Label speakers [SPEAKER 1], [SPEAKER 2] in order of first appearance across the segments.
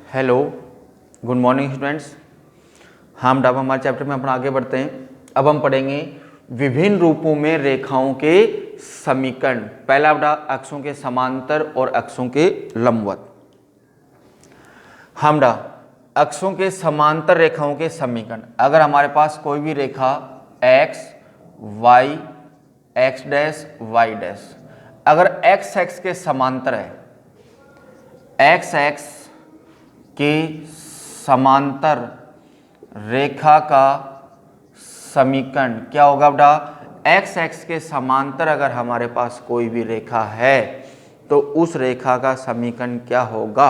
[SPEAKER 1] Hello, good morning students. हम अब हमारे चैप्टर में अपना आगे बढ़ते हैं। अब हम पढ़ेंगे विभिन्न रूपों में रेखाओं के समीकरण। पहला अपना अक्षों के समांतर और अक्षों के लंबवत। हमरा अक्षों के समांतर रेखाओं के समीकरण, अगर हमारे पास कोई भी रेखा x, y, x dash, y dash, अगर x x के समांतर है, x x के समांतर रेखा का समीकरण क्या होगा बेटा? x x के समांतर अगर हमारे पास कोई भी रेखा है तो उस रेखा का समीकरण क्या होगा?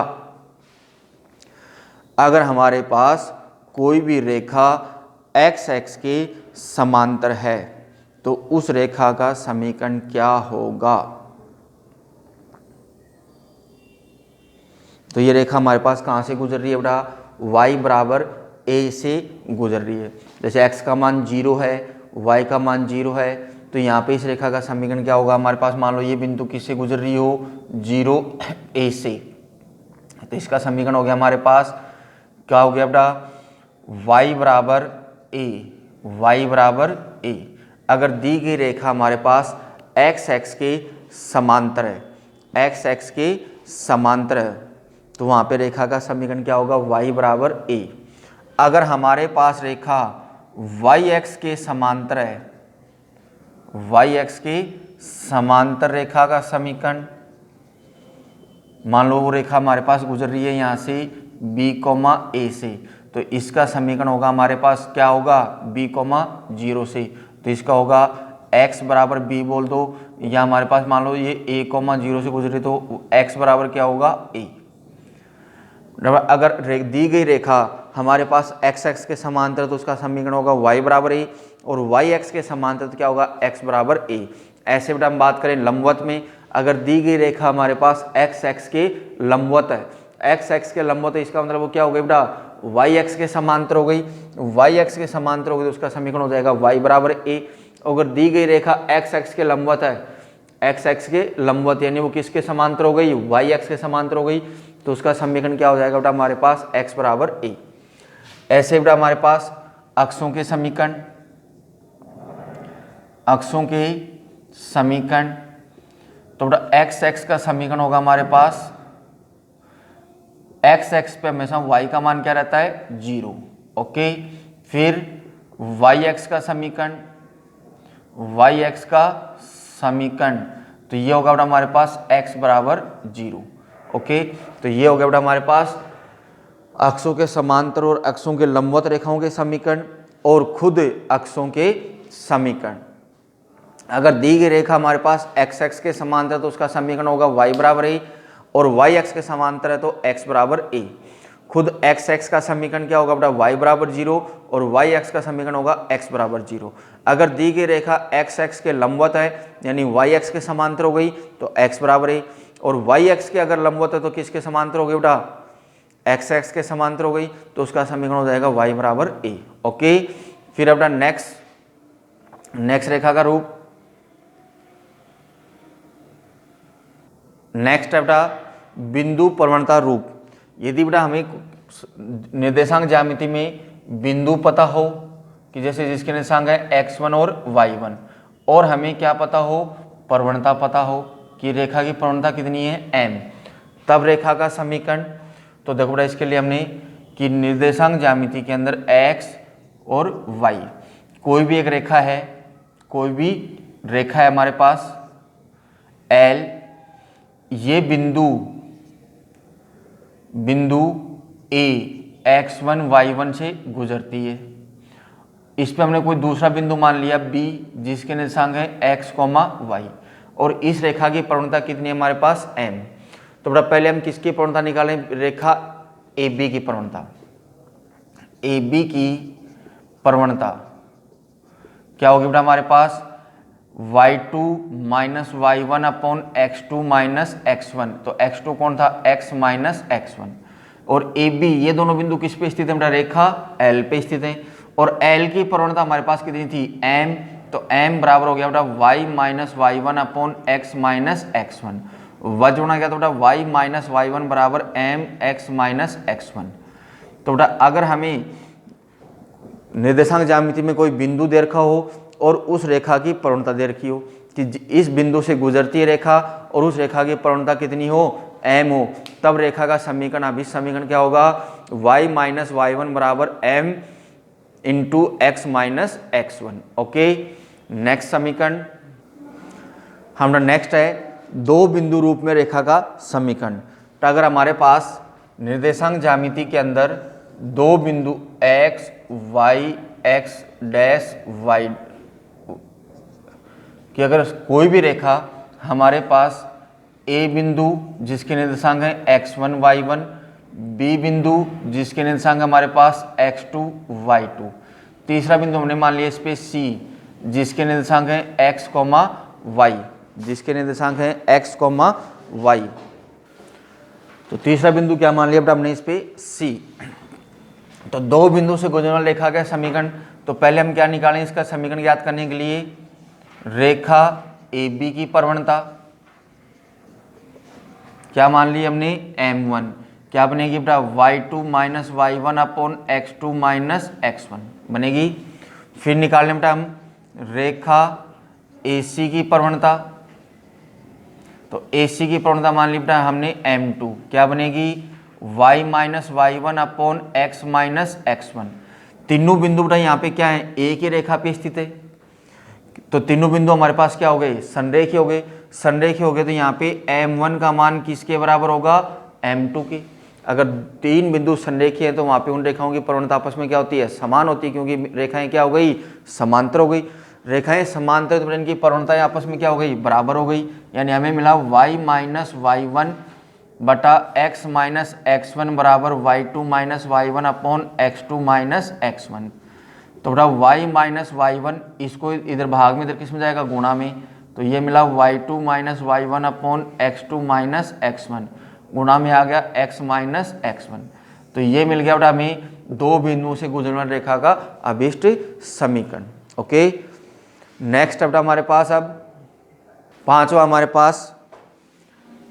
[SPEAKER 1] अगर हमारे पास कोई भी रेखा x x के समांतर है तो उस रेखा का समीकरण क्या होगा? तो ये रेखा हमारे पास कहाँ से गुजर रही है बेटा? y बराबर a से गुजर रही है। जैसे x का मान 0 है, y का मान 0 है, तो यहाँ पे इस रेखा का समीकरण क्या होगा हमारे पास? मान लो ये बिंदु किससे गुजर रही हो? 0 a से, तो इसका समीकरण हो गया हमारे पास, क्या हो गया बेटा? y बराबर a, y बराबर a। अगर दी गई रेखा हमारे पास x x के समांतर है, x x के समांतर है, तो वहाँ पे रेखा का समीकरण क्या होगा? y बराबर a। अगर हमारे पास रेखा y x के समांतर है, y x के समांतर रेखा का समीकरण, मान लो वो रेखा हमारे पास गुजर रही है यहाँ से b, a से, तो इसका समीकरण होगा हमारे पास क्या होगा? b, 0 से, तो इसका होगा x बराबर b बोल दो, या हमारे पास मान लो ये a, 0 से गुजरी तो x बराबर क्या होगा? a। अगर दी गई रेखा हमारे पास x x के समांतर तो उसका समीकरण होगा y बराबर a, और y x के समांतर तो क्या होगा? x बराबर a। ऐसे बेटा हम बात करें लंबवत में, अगर दी गई रेखा हमारे पास x x के लंबवत है, x x के लंबवत है, इसका मतलब वो क्या हो गई बेटा? y x के समांतर हो गई, y x के समांतर हो गई तो उसका समीकरण हो जाएगा y बराबर a। अगर दी गई रेखा x x के लंबवत है, x x के लंबवत यानी वो किसके समांतर हो गई? y x के समांतर हो गई, तो उसका समीकरण क्या हो जाएगा बेटा हमारे पास? x बराबर a। ऐसे बेटा हमारे पास अक्षों के समीकरण, अक्षों के समीकरण, तो बेटा x x का समीकरण होगा हमारे पास, x x पे हमेशा y का मान क्या रहता है? 0। ओके, फिर y x का समीकरण, y x का समीकरण, तो ये होगा बेटा हमारे पास x बराबर 0। ओके, तो ये हो गया बेटा हमारे पास अक्षों के समांतर और अक्षों के लंबवत रेखाओं के समीकरण और खुद अक्षों के समीकरण। अगर दी गई रेखा हमारे पास x x के समांतर तो उसका समीकरण होगा y बराबर a, और y x के समांतर है तो x बराबर a। खुद x x का समीकरण क्या होगा बेटा? y बराबर 0, और y x का समीकरण होगा x बराबर 0। अगर दी गई रेखा x x के लंबवत है यानी y x के समांतर हो गई तो x बराबर a, और y x के अगर लंबवत है तो किसके समांतर हो गई बेटा? x x के समांतर हो गई, तो उसका समीकरण हो जाएगा y बराबर a। ओके, फिर अपना नेक्स्ट रेखा का रूप, नेक्स्ट है बेटा बिंदु प्रवणता रूप। यदि बेटा हमें निर्देशांक ज्यामिति में बिंदु पता हो कि जैसे जिसके निर्देशांक है x1 और y1, और हमें क्या पता हो? प्रवणता पता हो कि रेखा की प्रवणता कितनी है? m, तब रेखा का समीकरण, तो देखो बेटा इसके लिए हमने कि निर्देशांक ज्यामिति के अंदर x और y, कोई भी एक रेखा है, कोई भी रेखा है हमारे पास L, ये बिंदु A x1 y1 से गुजरती है। इस पे हमने कोई दूसरा बिंदु मान लिया B जिसके निर्देशांक है x, y, और इस रेखा की प्रवणता कितनी है हमारे पास? m। तो बेटा पहले हम किसकी प्रवणता निकालें? रेखा AB की प्रवणता। AB की प्रवणता क्या होगी बेटा हमारे पास? y2 minus y1 upon x2 minus x1, तो x2 कौन था? x माइनस x1, और AB ये दोनों बिंदु किस पे स्थित है बेटा? रेखा L पे स्थित है, और L की प्रवणता हमारे पास कितनी थी? m, तो m बराबर हो गया बेटा y minus y1 upon x minus x1, वज होना क्या, तो बेटा y माइनस वाई वन बराबर M X minus X one. तो बेटा अगर हमें निर्देशांक ज्यामिति में कोई बिंदु दे रखा हो और उस रेखा की प्रवणता दे रखी हो कि इस बिंदु से गुजरती है रेखा और उस रेखा की प्रवणता कितनी हो, m हो, तब रेखा का समीकरण, अब इस समीकरण क्या होगा, y माइनस वाई वन बराबर m into x minus X one. Okay, next समीकरण हमारा नेक्स्ट है दो बिंदु रूप में रेखा का समीकरण। तो अगर हमारे पास निर्देशांक ज्यामिति के अंदर दो बिंदु x y x dash y कि अगर कोई भी रेखा हमारे पास a बिंदु जिसके निर्देशांक है x1 y1, b बिंदु जिसके निर्देशांक हमारे पास x2 y2, तीसरा बिंदु हमने मान लिया इस पे c जिसके निर्देशांक है x, y, जिसके निर्देशांक है x, y। तो तीसरा बिंदु क्या मान लिया बेटा हमने इस पे c। तो दो बिंदु से गुजरने वाली रेखा का समीकरण, तो पहले हम क्या निकालें इसका समीकरण ज्ञात करने के लिए, रेखा AB की प्रवणता क्या मान ली हमने m1, क्या बनेगी बेटा y2 minus Y one upon x2 minus x1 बनेगी। फिर निकालने बेटा हम रेखा AC की प्रवणता, तो AC की प्रवणता मान ली बेटा हमने m2, क्या बनेगी y minus Y one upon X minus X one. तीनों बिंदु बेटा यहाँ पे क्या है, एक ही रेखा पे स्थित है, तो तीनों बिंदु हमारे पास क्या हो गए, संरेखीय हो गए। संरेखीय हो गए तो यहाँ पे m1 का मान किसके बराबर होगा, m2 के। अगर तीन बिंदु संरेखीय है तो वहाँ पे उन रेखाओं की प्रवणता आपस में क्या होती है, समान होती है, क्योंकि रेखाएं क्या हो गई, समांतर हो गई। रेखाएं समांतर तो इनकी प्रवणताएं आपस में क्या हो गई, बराबर हो गई। यानी हमें मिला y माइनस वाई वन बटा x माइनस एक्स वन बराबर y2 minus Y one upon x2 minus X one. तो बेटा y माइनस वाई वन, इसको इधर भाग में, इधर किस में जाएगा, गुणा में, तो ये मिला y2 minus Y one upon x2 minus X one, गुणा में आ गया x माइनस एक्स वन। तो ये मिल गया बेटा हमें दो बिंदुओं से गुजरने वाली रेखा का अभिष्ट समीकरण। ओके, नेक्स्ट बेटा हमारे पास अब पांचवा हमारे पास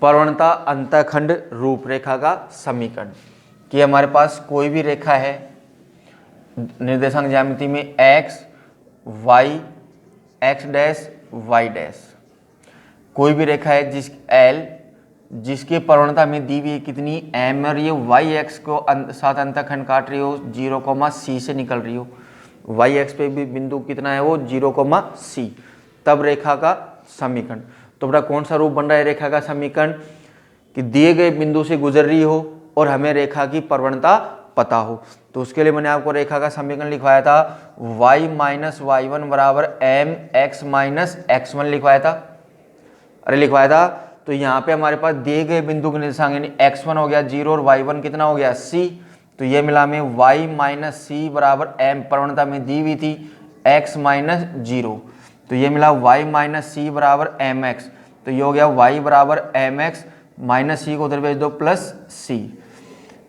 [SPEAKER 1] प्रवणता अंतःखंड रूपरेखा का समीकरण, कि हमारे पास कोई भी रेखा है निर्देशांक ज्यामिति में x y x dash y dash, कोई भी रेखा है जिस L जिसकी प्रवणता में दी हुई कितनी m, और ये y x को साथ अंतःखंड काट रही हो 0, c से निकल रही हो, y x पे भी बिंदु कितना है वो 0, c, तब रेखा का समीकरण। तो बेटा कौन सा रूप बन रहा है रेखा का समीकरण, कि दिए गए बिंदु से गुजर रही हो और हमें रेखा की प्रवणता पता हो। तो उसके लिए मैंने आपको रेखा का समीकरण लिखवाया था y माइनस वाई वन बराबर m x minus X one लिखवाया था, अरे लिखवाया था। तो यहाँ पे हमारे पास दिए गए बिंदु के निर्देशांक यानी x1 हो गया 0 और y1 कितना हो गया c, तो ये मिला हमें y माइनस सी बराबर m, प्रवणता में दी हुई थी x माइनस 0, तो ये मिला y माइनस सी बराबर एम एक्स, तो ये हो गया y बराबर एम एक्स माइनस सी को उधर भेज दो प्लस c।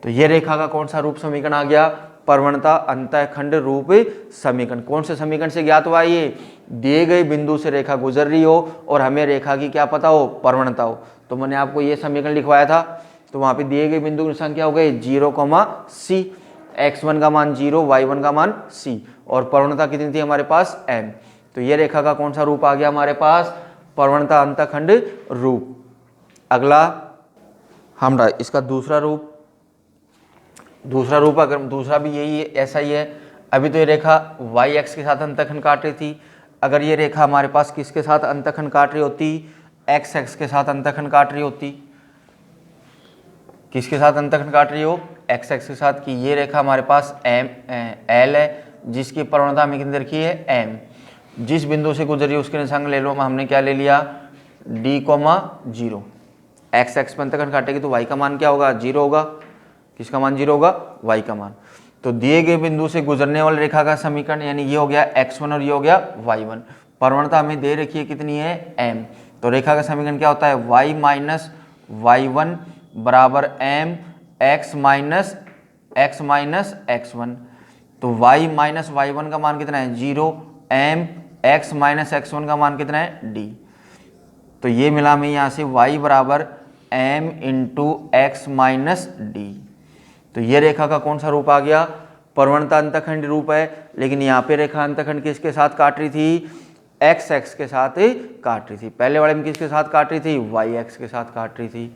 [SPEAKER 1] तो ये रेखा का कौन सा रूप समीकरण आ गया, प्रवणता अंतःखंड रूप समीकरण। कौन से समीकरण से ज्ञात हुआ, ये दिए गए बिंदु से रेखा गुजर रही हो और हमें रेखा की क्या पता हो, प्रवणता हो। तो मैंने आपको ये समीकरण लिखवाया था, तो वहाँ पे दिए गए बिंदु की संख्या हो गई 0, c, x1 का मान 0, y1 का मान c, और प्रवणता कितनी थी हमारे पास m। तो ये रेखा का कौन सा रूप आ गया हमारे पास, प्रवणता अंतःखंड रूप। अगला हमारा इसका दूसरा रूप अगर दूसरा भी यही है, ऐसा ही है। अभी तो ये रेखा y x के साथ अंतःखंड काट रही थी, अगर ये रेखा हमारे पास किसके साथ अंतःखंड काट रही होती, x x के साथ अंतःखंड काट रही होती, किसके साथ अंतःखंड काट रही हो, x x के साथ, कि ये रेखा हमारे पास l है जिसकी प्रवणता हमें कितनी रखी है m, जिस बिंदु से गुजरी उसके निर्देशांक ले लो, हमने क्या ले लिया d, 0, x x पर अंतःखंड काटेगी तो y का मान क्या होगा, 0 होगा, किसका मान 0 होगा, y का मान। तो दिए गए बिंदु से गुजरने वाली रेखा का समीकरण, यानी ये हो गया x1 और ये हो गया y1, प्रवणता हमें दे रखी है कितनी है m, तो रेखा का समीकरण क्या होता है y माइनस वाई वन बराबर m x minus X one. तो y माइनस वाई वन का मान कितना है 0, m x minus X one का मान कितना है d। तो ये मिला हमें यहाँ से y बराबर m into x minus D. तो ये रेखा का कौन सा रूप आ गया? प्रवणता अंतखंड रूप है, लेकिन यहाँ पे रेखा अंतखंड किसके साथ काट रही थी? एक्स एक्स के साथ काट रही थी। पहले वाले में किसके साथ काट रही थी? वाई एक्स के साथ काट रही थी।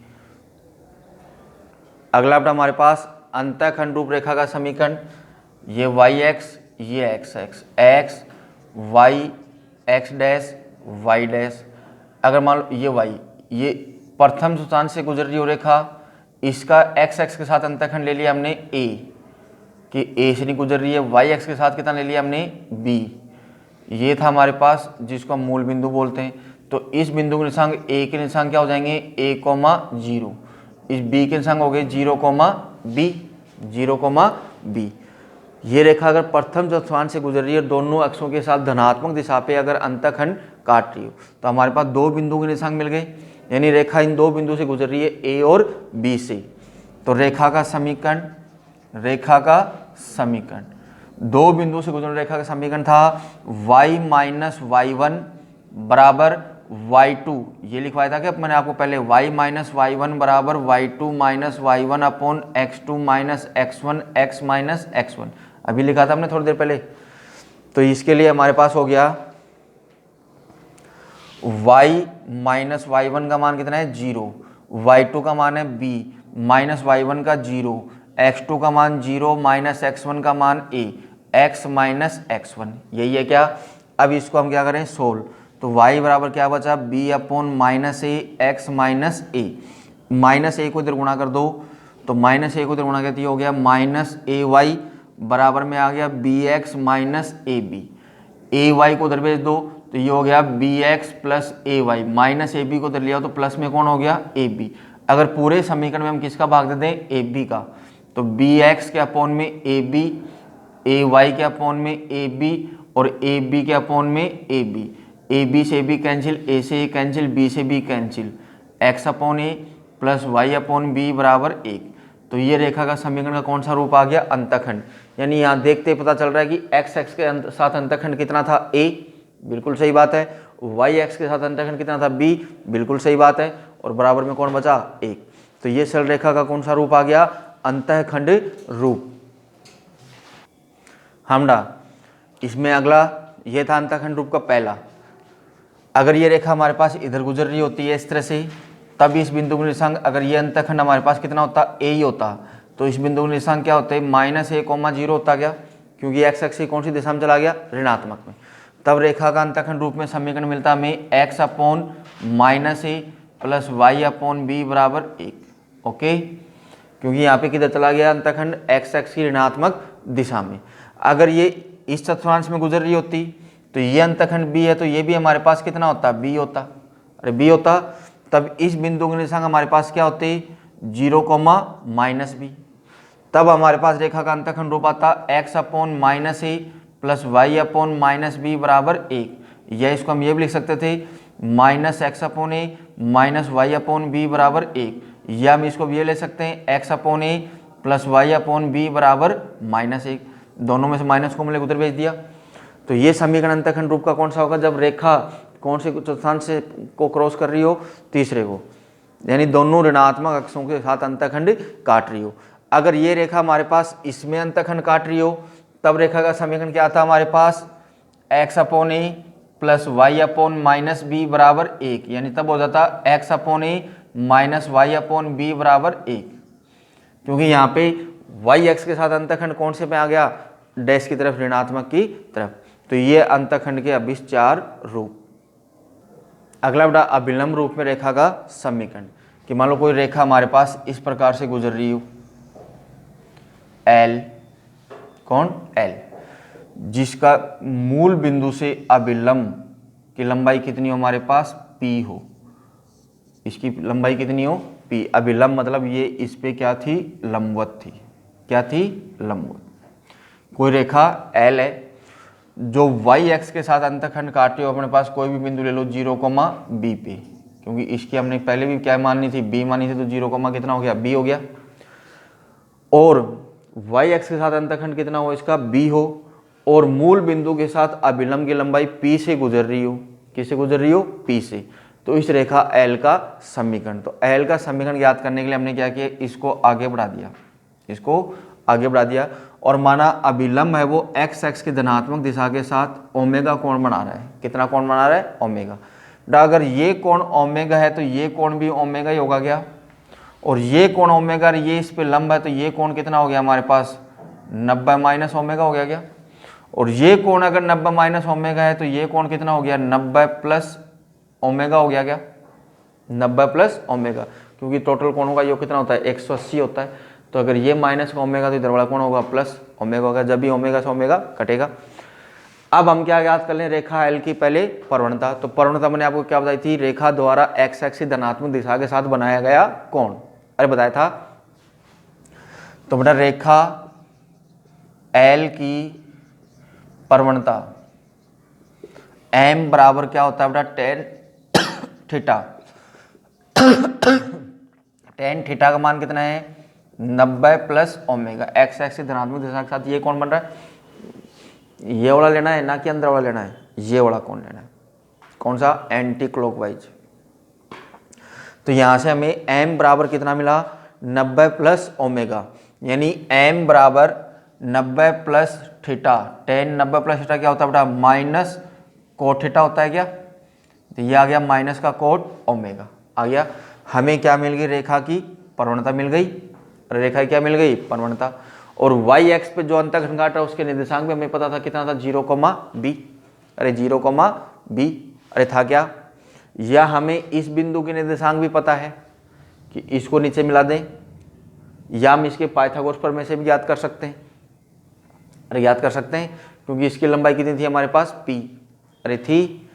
[SPEAKER 1] अगला अपना हमारे पास अंतखंड रूप रेखा का समीकरण, ये वाई एक्स, ये X X, X Y X dash Y dash. अगर मान लो ये वाई, ये प्रथम स्थान से गुजर रही हो रेखा, इसका एक्स एक्स के साथ अंतखंड ले लिया हमने ए, कि ए से नहीं गुजर रही है। वाई एक्स के साथ कितना ले लिया हमने? बी। ये था हमारे पास जिसको हम मूल बिंदु बोलते हैं। तो इस बिंदु के निशांक ए के निशांक क्या हो जाएंगे? A comma zero. इस बी के निशांक हो गए zero comma B, zero comma B. ये रेखा अगर प्रथम स्थान से गुजर रही है, दोनों अक्षों के साथ धनात्मक दिशा पे अगर अंतखंड काट रही हो, तो हमारे पास दो बिंदु के निशांक मिल गए, यानी रेखा इन दो बिंदु से गुजर रही है, ए और बी से। तो रेखा का समीकरण, रेखा का समीकरण, दो बिंदु से गुजरने रेखा का समीकरण था y माइनस वाई वन बराबर y2। ये लिखवाया था कि मैंने आपको पहले y माइनस वाई वन बराबर y2 minus Y one upon x2 minus x1 x minus x1, अभी लिखा था हमने थोड़ी देर पहले। तो इसके लिए हमारे पास हो गया y माइनस वाई वन का मान कितना है? जीरो, y2 का मान है b, माइनस वाई वन का जीरो, x2 का मान जीरो, माइनस x1 का मान a, x माइनस x1, यही है क्या? अब इसको हम क्या करें? सोल्व। तो y बराबर क्या बचा? b अपॉन माइनस ए एक्स माइनस ए। माइनस ए को इधर गुणा कर दो, तो माइनस ए को इधर गुणा करती हो गया माइनस ए वाई बराबर में आ गया B X minus A B. A Y को उधर भेज दो, तो ये हो गया B X plus A Y, minus A B को उधर लिया तो प्लस में कौन हो गया? A B. अगर पूरे समीकरण में हम किसका भाग दे दें? ए बी का, तो बी एक्स के अपॉन में ए बी, ए वाई के अपॉन में ए बी और ए बी के अपॉन में ए बी। ए बी से बी कैंसिल, ए से ए कैंसिल, बी से B cancel, x upon a plus y upon b बराबर एक। तो ये रेखा का समीकरण का कौन सा रूप आ गया? अंतखंड। यानी यहाँ देखते ही पता चल रहा है कि एक्स एक्स के साथ अंतखंड कितना था? ए, बिल्कुल सही बात है। वाई एक्स के साथ अंतखंड कितना था? बी, बिल्कुल सही बात है। और बराबर में कौन बचा? एक। तो ये सरल रेखा का कौन सा रूप आ गया? अंतःखंड रूप। हमडा इसमें अगला ये था अंतःखंड रूप का पहला। अगर ये रेखा हमारे पास इधर गुजर रही होती है इस तरह से, तब इस बिंदु के निशांक, अगर ये अंतःखंड हमारे पास कितना होता? ए ही होता, तो इस बिंदु के निशांक क्या होते? माइनस ए कोमा जीरो होता गया, क्योंकि एक्स एक्स कौन सी दिशा में चला गया? ऋणात्मक में। तब रेखा का अंतःखंड रूप में समीकरण मिलता हमें x upon minus a plus y upon b बराबर एक। ओके, क्योंकि यहाँ पे किधर चला गया अंतःखंड? एक्स एक्स की ऋणात्मक दिशा में। अगर ये इस चतुर्थांश में गुजर रही होती, तो ये अंतःखंड बी है, तो ये भी हमारे पास कितना होता? बी होता। अरे बी होता, तब इस बिंदु के निशांक हमारे पास क्या होते? Zero comma minus b. तब हमारे पास रेखा का अंतःखंड रूप आता x upon minus a plus y upon minus b बराबर एक। या इसको हम ये भी लिख सकते थे minus x upon a minus y upon b बराबर एक। या हम इसको भी ये ले सकते हैं x upon a plus y upon b बराबर माइनस एक। दोनों में से माइनस को हमने उधर भेज दिया। तो ये समीकरण अंतःखंड रूप का कौन सा होगा? जब रेखा कौन से चतुर्थांश से को क्रॉस कर रही हो? तीसरे को, यानी दोनों ऋणात्मक अक्षों के साथ अंतःखंड काट रही हो। अगर ये रेखा हमारे पास इसमें अंतःखंड काट रही हो, तब रेखा का समीकरण क्या था हमारे पास? X upon a plus y upon minus b बराबर एक, यानी तब हो जाता x upon a minus y upon b बराबर एक। क्योंकि यहाँ पे वाई एक्स के साथ अंतःखंड कौन से पे आ गया? डैश की तरफ, ऋणात्मक की तरफ। तो ये अंतःखंड के अभिष्ट चार रूप। अगला बेटा अभिलंब रूप में रेखा का समीकरण, कि मान लो कोई रेखा हमारे पास इस प्रकार से गुजर रही हो, एल, कौन? एल, जिसका मूल बिंदु से अभिलंब की लंबाई कितनी हो हमारे पास? पी हो। इसकी लंबाई कितनी हो? पी। अभिलंब मतलब ये इस पे क्या थी? लंबवत थी। क्या थी? लंबवत। कोई रेखा एल है जो वाई एक्स के साथ अंतःखंड काटे हो, अपने पास कोई भी बिंदु ले लो जीरो कोमा बी पे, क्योंकि इसकी हमने पहले भी क्या माननी थी? बी मानी थी, तो जीरो कोमा कितना हो गया? बी हो गया। और वाई एक्स के साथ अंतःखंड कितना हो इसका? बी हो। और मूल बिंदु के साथ अभिलंब की लंबाई पी से गुजर रही हो। किससे गुजर रही हो? पी से। तो इस रेखा एल का समीकरण, तो एल का समीकरण ज्ञात करने के लिए हमने क्या किया, इसको आगे बढ़ा दिया, इसको आगे बढ़ा दिया और माना अभिलंब है वो एक्स एक्स की धनात्मक दिशा के साथ ओमेगा कोण बना रहा है। कितना कोण बना रहा है, ओमेगा। अगर ये कोण ओमेगा है तो ये कोण भी ओमेगा ही होगा क्या, और ये कोण ओमेगा, ये इस पे लंब है तो ये कोण कितना हो गया हमारे पास 90 माइनस ओमेगा हो गया क्या, और ये कोण अगर 90 माइनस ओमेगा है तो ये कोण कितना हो गया 90 प्लस ओमेगा हो गया क्या, 90 प्लस ओमेगा, क्योंकि टोटल कोणों का योग कितना होता है 180 होता है। तो अगर ये माइनस ओमेगा तो इधर वाला कोण होगा प्लस ओमेगा होगा, जब भी ओमेगा से ओमेगा कटेगा। अब हम क्या याद कर लें, रेखा एल की पहले प्रवणता। तो प्रवणता मैंने आपको क्या बताई थी, रेखा द्वारा एक्स एक्स की धनात्मक दिशा के साथ बनाया गया कोण, अरे बताया था। तो बेटा रेखा एल की प्रवणता एम बराबर क्या होता है बेटा टेन थीटा। टेन थीटा का मान कितना है 90 प्लस ओमेगा, एक्स एक्स की धनात्मक दिशा के साथ ये कौन बन रहा है, ये वाला लेना है ना कि अंदर वाला लेना है, ये वाला कौन लेना है, कौन सा, एंटी क्लॉकवाइज। तो यहां से हमें m बराबर कितना मिला 90 प्लस ओमेगा, यानी m बराबर 90 plus theta. Ten 90 plus theta क्या होता है बेटा माइनस कोट थीटा होता है क्या, तो ये आ गया माइनस का कोट ओमेगा आ गया। हमें क्या मिल गई, रेखा की प्रवणता मिल गई, रेखा क्या मिल गई प्रवणता। और वाई एक्स पे जो अंतःखंड काटा उसके निर्देशांक में हमें पता था कितना था 0,b, अरे 0,b, अरे था क्या, या हमें इस बिंदु के निर्देशांक भी पता है कि इसको नीचे मिला दें, या हम इसके पाइथागोरस प्रमेय से भी याद कर सकते हैं, अरे याद कर सकते हैं क्योंकि इसकी लंबाई कितनी थी हमारे पास p, अरे थी।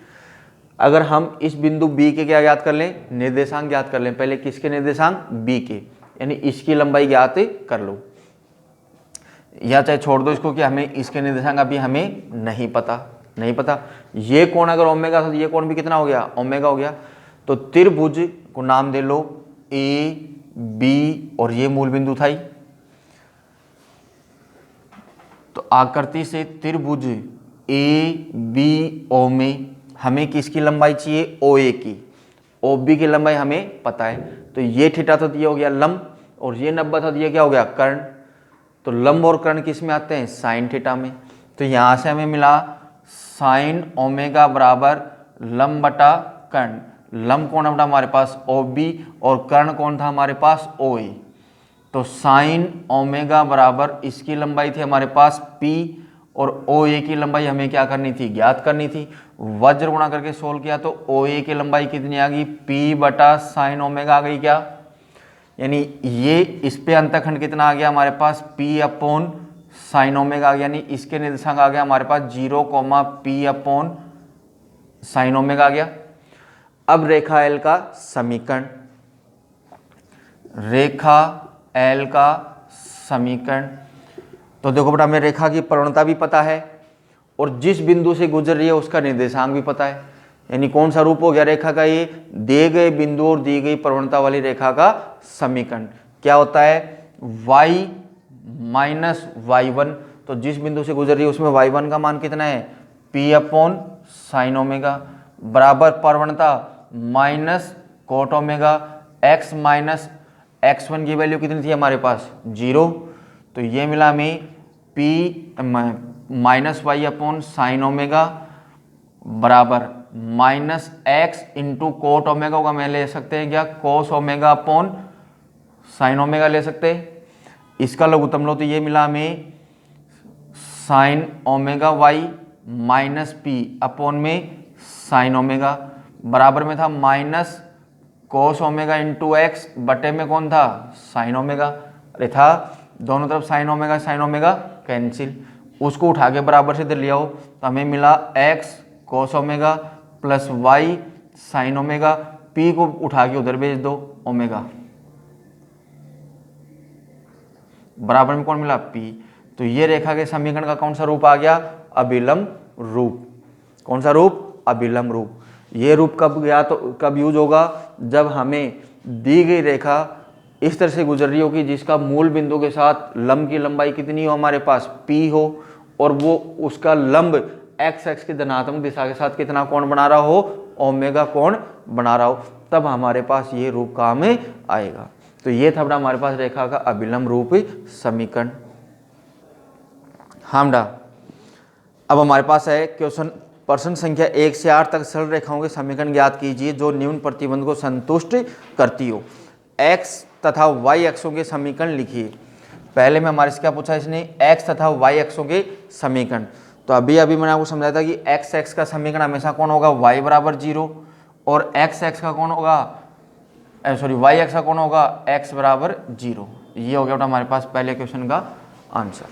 [SPEAKER 1] अगर हम इस बिंदु b के क्या याद कर लें, निर्देशांक याद कर लें, पहले किसके निर्देशांक b के, यानी इसकी लंबाई ज्ञात कर लो, या चाहे छोड़ दो इसको कि हमें इसके निर्देशांक अभी हमें नहीं पता। ये कोण अगर ओमेगा था तो ये कोण भी कितना हो गया ओमेगा हो गया। तो त्रिभुज को नाम दे लो ए बी और ये मूल बिंदु था ही। तो आकृति से त्रिभुज ए बी ओ में हमें किसकी लंबाई चाहिए, ओ ए की, ओ बी की लंबाई हमें पता है। तो ये थीटा तो दिया हो गया लंब, और ये 90 था दिया क्या हो गया कर्ण। तो लंब और कर्ण किस में आते हैं, साइन थीटा में। तो यहाँ से हमें मिला साइन ओमेगा बराबर लंब बटा कर्ण। लंब कौन था हमारे पास ओ बी, और कर्ण कौन था हमारे पास ओ ए। तो साइन ओमेगा बराबर इसकी लंबाई थी हमारे पास p, और ओ ए की लंबाई हमें क्या करनी थी, ज्ञात करनी थी। वज्र गुणा करके सोल्व किया तो ओ ए की लंबाई कितनी आ गई, p बटा साइन ओमेगा आ गई क्या, यानी ये इस पे अंतःखंड कितना आ गया हमारे पास p अपॉन साइन ओमेगा आ गया, यानी इसके निर्देशांक आ गया हमारे पास 0,p अपॉन साइन ओमेगा आ गया। अब रेखा एल का समीकरण, रेखा एल का समीकरण। तो देखो बेटा हमें रेखा की प्रवणता भी पता है और जिस बिंदु से गुजर रही है उसका निर्देशांक भी पता है, यानी कौन सा रूप हो गया रेखा का, ये दिए गए बिंदु और दी गई प्रवणता वाली रेखा का समीकरण क्या होता है, y माइनस y1। तो जिस बिंदु से गुजर रही है उसमें y1 का मान कितना है, p अपॉन साइन ओमेगा बराबर प्रवणता minus cot omega, x minus x1 की वैल्यू कितनी थी हमारे पास 0। तो ये मिला हमें p minus y upon sine omega बराबर minus x into cot omega होगा, मैं ले सकते हैं क्या cos omega upon sine omega ले सकते हैं। इसका लघुत्तम लो तो ये मिला हमें sine omega Y minus P upon में साइन ओमेगा बराबर में था minus cos omega into X बटे में कौन था साइन ओमेगा, अरे था दोनों तरफ साइन ओमेगा कैंसिल, उसको उठा के बराबर से इधर ले आओ तो हमें मिला X cos omega plus Y sine omega, P को उठा के उधर भेज दो ओमेगा बराबर में कौन मिला पी। तो ये रेखा के समीकरण का कौन सा रूप आ गया, अभिलंब रूप। कौन सा रूप, अभिलंब रूप। ये रूप कब गया तो कब यूज होगा, जब हमें दी गई रेखा इस तरह से गुजर रही हो कि जिसका मूल बिंदु के साथ लंब की लंबाई कितनी हो हमारे पास p हो, और वो उसका लंब x एक्स की धनात्मक दिशा के साथ कितना कोण बना रहा हो, ओमेगा कोण बना रहा हो तब हमारे पास ये रूप काम में आएगा। तो ये था बेटा हमारे पास रेखा का अभिलंब रूप समीकरण। हाँ बेटा, अब हमारे पास है क्वेश्चन प्रश्न संख्या 1 से 8 तक सरल रेखाओं के समीकरण ज्ञात कीजिए जो निम्न प्रतिबंध को संतुष्ट करती हो। x तथा y अक्षों के समीकरण लिखिए। पहले में हमारे से क्या पूछा इसने, x तथा y अक्षों के समीकरण। तो अभी मैंने आपको समझाया था कि x का समीकरण हमेशा कौन होगा, y बराबर 0, और x का कौन होगा, सॉरी y का कौन होगा, x बराबर 0। ये हो गया बेटा हमारे पास पहले क्वेश्चन का आंसर।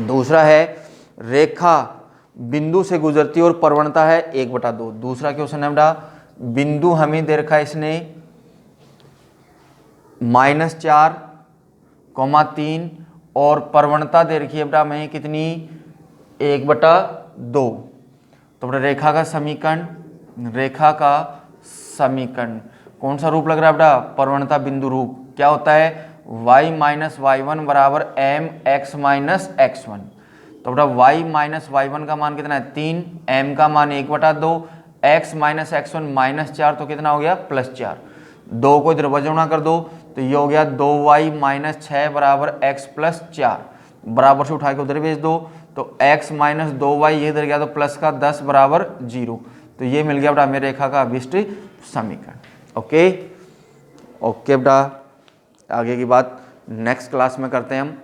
[SPEAKER 1] दूसरा है रेखा बिंदु से गुजरती और प्रवणता है 1/2। दूसरा क्वेश्चन है बेटा बिंदु हमें दे रखा है इसने -4, 3 और प्रवणता दे रखी है बेटा हमें कितनी, 1/2। तो बेटा रेखा का समीकरण कौन सा रूप लग रहा है बेटा, प्रवणता बिंदु रूप। क्या होता है, y - y1 बराबर mx - x1। तो बेटा y - y1 का मान कितना है 3, m का मान 1/2, x - x1 -4 तो कितना हो गया +4। 2 को इधर वजूना कर दो तो ये हो गया 2y - 6 बराबर x + 4। बराबर से उठा के उधर भेज दो तो x - 2y ये इधर गया तो प्लस का 10 बराबर 0। तो ये मिल गया बेटा हमें रेखा का अभिष्ट समीकरण। ओके बेटा, आगे की बात नेक्स्ट क्लास में करते हैं हम।